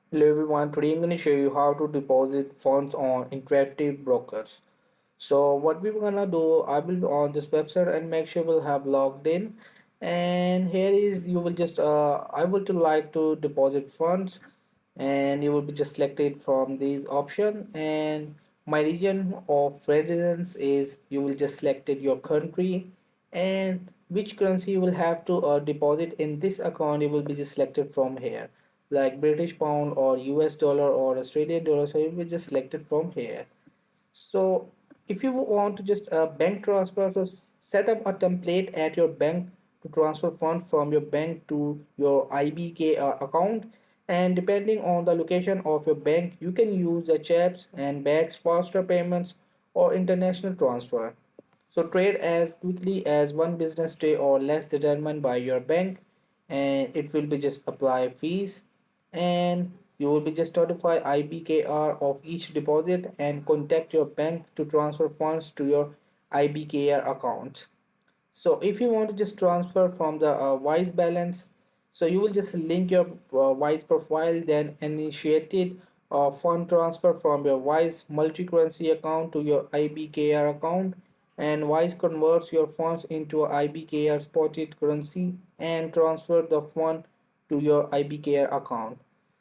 Hello everyone, today I'm going to show you how to deposit funds on interactive brokers. So what we're gonna do, I will be on this website and make sure we'll have logged in. And here is you will just I would to like to deposit funds, and you will be just selected from these option. And my region of residence is you will just selected your country, and which currency you will have to deposit in this account you will be just selected from here, like British pound or US dollar or Australian dollar, so you will be just selected from here. So if you want to just bank transfer, so set up a template at your bank to transfer funds from your bank to your IBK account. And depending on the location of your bank, you can use the CHEPS and BACS faster payments or international transfer. So trade as quickly as one business day or less determined by your bank, and it will be just apply fees, and you will be just notify IBKR of each deposit and contact your bank to transfer funds to your IBKR account. So if you want to just transfer from the Wise balance, so you will just link your Wise profile, then initiated fund transfer from your Wise multi-currency account to your IBKR account, and Wise converts your funds into a IBKR spotted currency and transfer the fund to your IBKR account.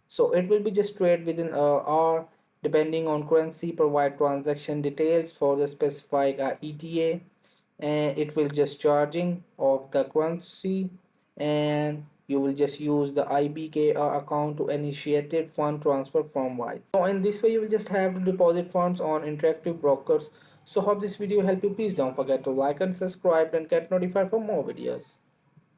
So it will be just trade within a hour depending on currency. Provide transaction details for the specified ETA, and it will just charging of the currency, and you will just use the IBKR account to initiate it fund transfer from Wise. So in this way you will just have to deposit funds on interactive brokers. So hope this video helped you. Please don't forget to like and subscribe and get notified for more videos.